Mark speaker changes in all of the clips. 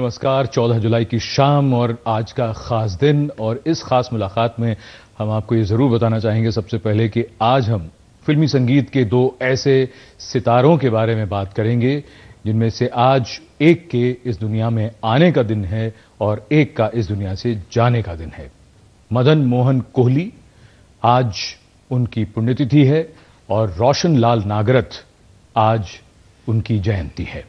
Speaker 1: नमस्कार। 14 जुलाई की शाम और आज का खास दिन, और इस खास मुलाकात में हम आपको ये जरूर बताना चाहेंगे सबसे पहले कि आज हम फिल्मी संगीत के दो ऐसे सितारों के बारे में बात करेंगे जिनमें से आज एक के इस दुनिया में आने का दिन है और एक का इस दुनिया से जाने का दिन है। मदन मोहन कोहली, आज उनकी पुण्यतिथि है, और रोशन लाल नागरथ, आज उनकी जयंती है।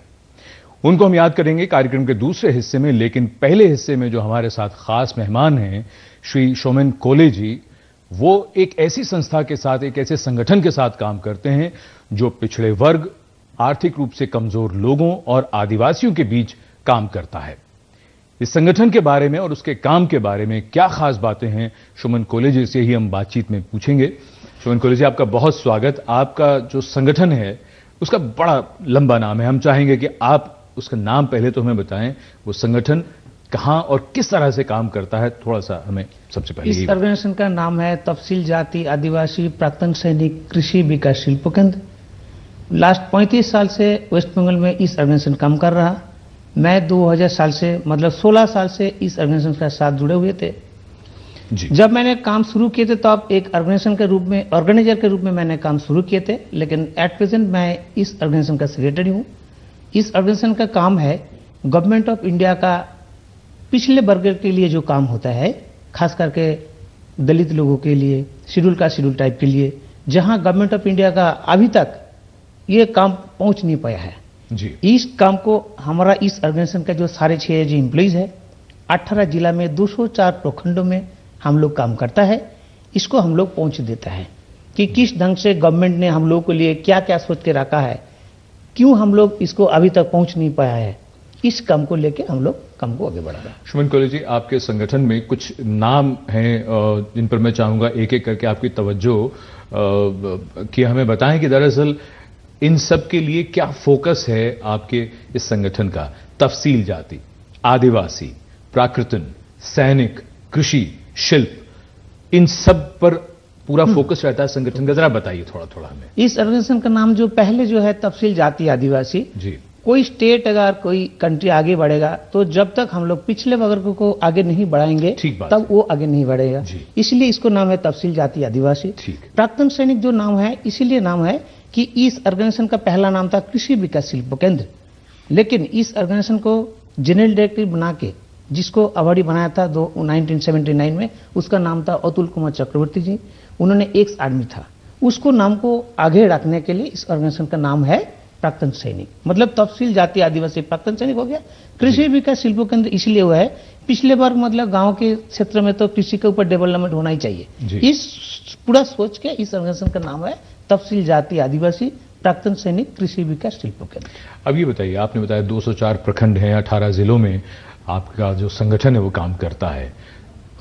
Speaker 1: उनको हम याद करेंगे कार्यक्रम के दूसरे हिस्से में, लेकिन पहले हिस्से में जो हमारे साथ खास मेहमान हैं श्री सोमेन कोले जी, वो एक ऐसी संस्था के साथ, एक ऐसे संगठन के साथ काम करते हैं जो पिछड़े वर्ग, आर्थिक रूप से कमजोर लोगों और आदिवासियों के बीच काम करता है। इस संगठन के बारे में और उसके काम के बारे में क्या खास बातें हैं, सोमेन कोले जी से ही हम बातचीत में पूछेंगे। सोमेन कोले जी, आपका बहुत स्वागत। आपका जो संगठन है उसका बड़ा लंबा नाम है, हम चाहेंगे कि आप उसका नाम पहले तो हमें बताएं, वो संगठन कहां और किस तरह से काम करता है, थोड़ा सा हमें सबसे पहले।
Speaker 2: इस ऑर्गेनाइजेशन का नाम है तफसील जाति आदिवासी प्राक्तन सैनिक कृषि विकास शिल्प केंद्र। लास्ट 35 साल से वेस्ट बंगाल में इस ऑर्गेनाइजेशन काम कर रहा। मैं 2000 साल से, मतलब 16 साल से इस ऑर्गेनाइजेशन के साथ जुड़े हुए थे जी। जब मैंने काम शुरू किए थे तो अब एक ऑर्गेनाइजेशन के रूप में, ऑर्गेनाइजर के रूप में मैंने काम शुरू किए थे, लेकिन एट प्रेजेंट मैं इस ऑर्गेनाइजेशन का सेक्रेटरी हूं। इस ऑर्गेनाइजेशन का काम है गवर्नमेंट ऑफ इंडिया का पिछले वर्ग के लिए जो काम होता है, खास करके दलित लोगों के लिए, शेड्यूल टाइप के लिए, जहां गवर्नमेंट ऑफ इंडिया का अभी तक ये काम पहुंच नहीं पाया है
Speaker 1: जी।
Speaker 2: इस काम को हमारा इस ऑर्गेनाइजेशन का जो सारे 6 जो एम्प्लॉइज है 18 जिला में 204 प्रखंडों में हम लोग काम करता है। इसको हम लोग पहुंच देता है कि किस ढंग से गवर्नमेंट ने हम लोग के लिए क्या क्या सोच के रखा है, क्यों हम लोग इसको अभी तक पहुंच नहीं पाया है, इस काम को लेके हम लोग काम को आगे बढ़ा रहे हैं।
Speaker 1: सोमेन कोले जी, आपके संगठन में कुछ नाम हैं जिन पर मैं चाहूंगा एक एक करके आपकी तवज्जो कि हमें बताएं कि दरअसल इन सब के लिए क्या फोकस है आपके इस संगठन का। तफसील जाति, आदिवासी, प्राकृतन, सैनिक, कृषि, शिल्प, इन सब पर पूरा फोकस रहता है संगठन का। जरा बताइए थोड़ा थोड़ा हमें।
Speaker 2: इस ऑर्गेनाइजेशन का नाम जो पहले जो है तफसील जाति आदिवासी
Speaker 1: जी।
Speaker 2: कोई स्टेट अगर कोई कंट्री आगे बढ़ेगा तो जब तक हम लोग पिछले वर्ग को आगे नहीं बढ़ाएंगे तब वो आगे नहीं बढ़ेगा, इसलिए इसको नाम है तफसील जाति आदिवासी। प्राक्तन सैनिक जो नाम है इसीलिए नाम है कि इस ऑर्गेनाइजेशन का पहला नाम था कृषि विकास शिल्प केंद्र, लेकिन इस ऑर्गेनाइजेशन को जनरल डायरेक्टिव बना के जिसको अवार्डी बनाया था 1979 में, उसका नाम था अतुल कुमार चक्रवर्ती जी। उन्होंने एक्स आर्मी था, उसको नाम को आगे रखने के लिए इस ऑर्गेनाइजेशन का नाम है प्राक्तन सैनिक, मतलब तफसील जाति आदिवासी प्राक्तन सैनिक हो गया। कृषि विकास शिल्प केंद्र इसलिए हुआ है, पिछले वर्ग मतलब गांव के क्षेत्र में तो कृषि के ऊपर डेवलपमेंट होना ही चाहिए। इस पूरा सोच के इस ऑर्गेनाइजेशन का नाम है तफसील जाति आदिवासी प्राक्तन सैनिक कृषि विकास शिल्प केंद्र।
Speaker 1: अब ये बताइए, आपने बताया 204 प्रखंड हैं, 18 जिलों में आपका जो संगठन है वो काम करता है।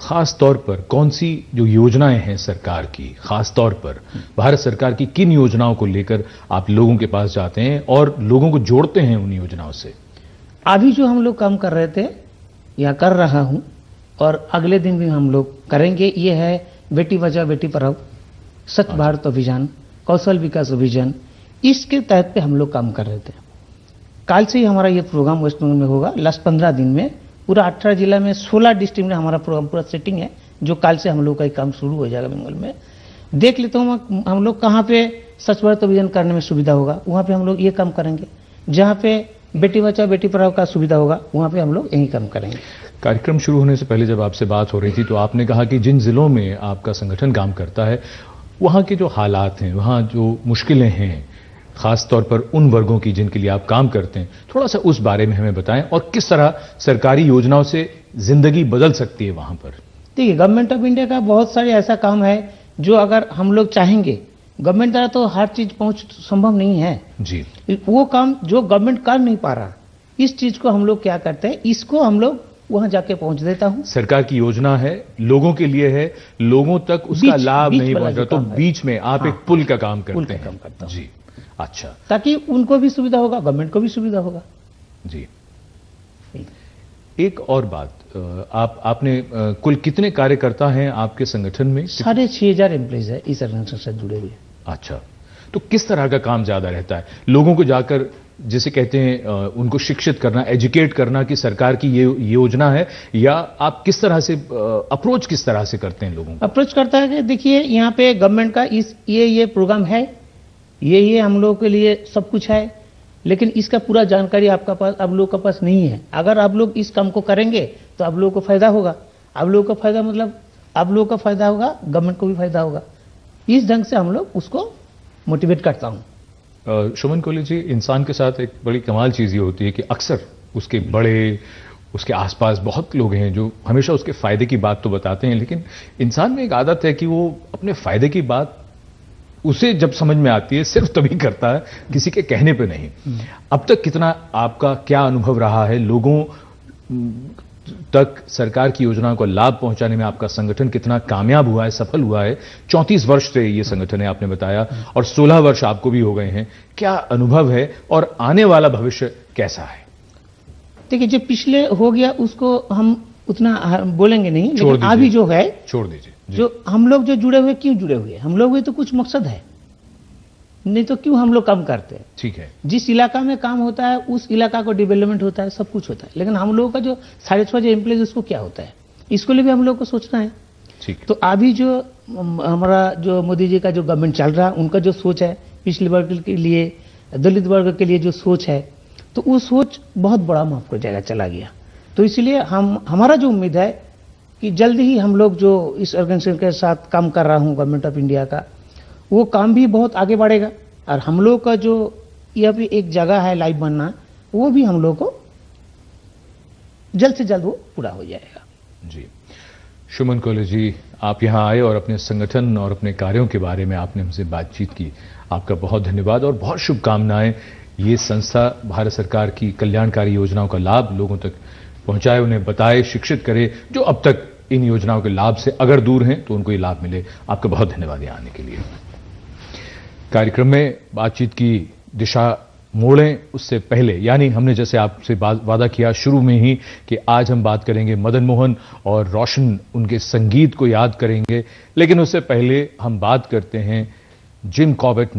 Speaker 1: खास तौर पर कौन सी जो योजनाएं हैं सरकार की, खास तौर पर भारत सरकार की किन योजनाओं को लेकर आप लोगों के पास जाते हैं और लोगों को जोड़ते हैं उन योजनाओं से?
Speaker 2: अभी जो हम लोग काम कर रहे थे या कर रहा हूं और अगले दिन भी हम लोग करेंगे, ये है बेटी बचाओ बेटी पढ़ाओ, स्वच्छ भारत अभियान, कौशल विकास अभियान। इसके तहत पे हम लोग काम कर रहे थे। कल से ही हमारा ये प्रोग्राम वेस्ट बंगाल में होगा। लास्ट 15 दिन में पूरा 18 जिला में 16 डिस्ट्रिक्ट में हमारा प्रोग्राम पूरा सेटिंग है, जो कल से हम लोग का काम शुरू हो जाएगा बंगाल में। देख लेते हूँ हम लोग कहाँ पे स्वच्छ भारत अभियान करने में सुविधा होगा, वहाँ पे हम लोग ये काम करेंगे। जहाँ पे बेटी बचाओ बेटी पढ़ाओ का सुविधा होगा वहाँ पे हम लोग यही काम करेंगे।
Speaker 1: कार्यक्रम शुरू होने से पहले जब आपसे बात हो रही थी तो आपने कहा कि जिन जिलों में आपका संगठन काम करता है वहाँ के जो हालात हैं, वहाँ जो मुश्किलें हैं, खास तौर पर उन वर्गों की जिनके लिए आप काम करते हैं, थोड़ा सा उस बारे में हमें बताएं और किस तरह सरकारी योजनाओं से जिंदगी बदल सकती है वहां पर।
Speaker 2: देखिए, गवर्नमेंट ऑफ इंडिया का बहुत सारे ऐसा काम है जो अगर हम लोग चाहेंगे, गवर्नमेंट द्वारा तो हर चीज पहुंच संभव नहीं है
Speaker 1: जी।
Speaker 2: वो काम जो गवर्नमेंट कर नहीं पा रहा, इस चीज को हम लोग क्या करते हैं, इसको हम लोग वहां जाके पहुंच देता हूं।
Speaker 1: सरकार की योजना है, लोगों के लिए है, लोगों तक उसका लाभ नहीं पहुंच रहा, तो बीच में आप एक पुल का काम करते हैं जी। अच्छा,
Speaker 2: ताकि उनको भी सुविधा होगा, गवर्नमेंट को भी सुविधा होगा
Speaker 1: जी। एक और बात, आपने कुल कितने कार्यकर्ता हैं आपके संगठन में?
Speaker 2: 6,500 एम्प्लॉइज है इस ऑर्गेनाइजेशन से जुड़े हुए।
Speaker 1: अच्छा, तो किस तरह का काम ज्यादा रहता है? लोगों को जाकर जिसे कहते हैं उनको शिक्षित करना, एजुकेट करना कि सरकार की ये योजना है, या आप किस तरह से अप्रोच किस तरह से करते हैं लोगों को?
Speaker 2: अप्रोच करता है कि देखिए यहाँ पे गवर्नमेंट का ये प्रोग्राम है, ये हम लोगों के लिए सब कुछ है, लेकिन इसका पूरा जानकारी आप लोगों के पास नहीं है। अगर आप लोग इस काम को करेंगे तो आप लोगों को फायदा होगा। आप लोगों का फायदा मतलब आप लोगों का फायदा होगा, गवर्नमेंट को भी फायदा होगा। इस ढंग से हम लोग उसको मोटिवेट करता हूं।
Speaker 1: शोभन कोहली जी, इंसान के साथ एक बड़ी कमाल चीज ये होती है कि अक्सर उसके बड़े, उसके आसपास बहुत लोग हैं जो हमेशा उसके फायदे की बात तो बताते हैं, लेकिन इंसान में एक आदत है कि वो अपने फायदे की बात उसे जब समझ में आती है सिर्फ तभी करता है, किसी के कहने पे नहीं। अब तक कितना आपका क्या अनुभव रहा है, लोगों तक सरकार की योजनाओं को लाभ पहुंचाने में आपका संगठन कितना कामयाब हुआ है, सफल हुआ है? 34 वर्ष से ये संगठन है आपने बताया, और 16 वर्ष आपको भी हो गए हैं। क्या अनुभव है और आने वाला भविष्य कैसा है?
Speaker 2: देखिए, जो पिछले हो गया उसको हम उतना बोलेंगे नहीं, लेकिन अभी जो है
Speaker 1: छोड़ दीजिए।
Speaker 2: जो हम लोग जो जुड़े हुए, क्यों जुड़े हुए? हम लोग हुए तो कुछ मकसद है, नहीं तो क्यों हम लोग काम करते हैं?
Speaker 1: ठीक है।
Speaker 2: जिस इलाका में काम होता है उस इलाका को डेवलपमेंट होता है, सब कुछ होता है, लेकिन हम लोगों का जो 6.5 एम्प्लॉइज उसको क्या होता है, इसको लिए भी हम लोग को सोचना है।
Speaker 1: ठीक।
Speaker 2: तो अभी जो हमारा जो मोदी जी का जो गवर्नमेंट चल रहा है, उनका जो सोच है पिछले वर्ग के लिए, दलित वर्ग के लिए जो सोच है, तो वो सोच बहुत बड़ा माफ को जाएगा, चला गया। तो इसलिए हमारा जो उम्मीद है कि जल्द ही हम लोग जो इस ऑर्गेनाइजेशन के साथ काम कर रहा हूं गवर्नमेंट ऑफ इंडिया का, वो काम भी बहुत आगे बढ़ेगा, और हम लोग का जो यह भी एक जगह है लाइव बनना, वो भी हम लोग को जल्द से जल्द वो पूरा हो जाएगा।
Speaker 1: जी, शोभन कोहली जी, आप यहाँ आए और अपने संगठन और अपने कार्यों के बारे में आपने हमसे बातचीत की, आपका बहुत धन्यवाद और बहुत शुभकामनाएं। ये संस्था भारत सरकार की कल्याणकारी योजनाओं का लाभ लोगों तक पहुंचाए, उन्हें बताए, शिक्षित करे, जो अब तक इन योजनाओं के लाभ से अगर दूर हैं तो उनको ये लाभ मिले। आपका बहुत धन्यवाद यहाँ आने के लिए। कार्यक्रम में बातचीत की दिशा मोड़ें उससे पहले, यानी हमने जैसे आपसे वादा किया शुरू में ही कि आज हम बात करेंगे मदन मोहन और रोशन, उनके संगीत को याद करेंगे, लेकिन उससे पहले हम बात करते हैं जिम कॉर्बेट